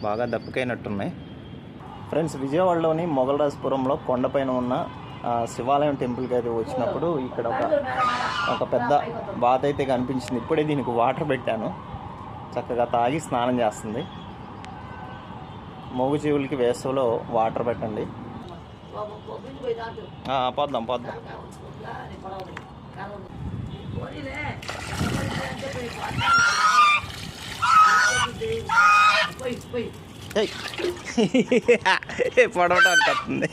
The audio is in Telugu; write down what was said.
బాగా దప్పకైనట్టున్నాయి ఫ్రెండ్స్. విజయవాడలోని మొగల్రాజపురంలో కొండపైన ఉన్న శివాలయం టెంపుల్కి అయితే వచ్చినప్పుడు ఇక్కడ ఒక పెద్ద బాత్ అయితే కనిపించింది. ఇప్పుడే దీనికి వాటర్ పెట్టాను, చక్కగా తాగి స్నానం చేస్తుంది. మూగజీవులకి వేసవిలో వాటర్ పెట్టండి. పోద్దాం పోద్దాం. పొడవటానికి వస్తుంది.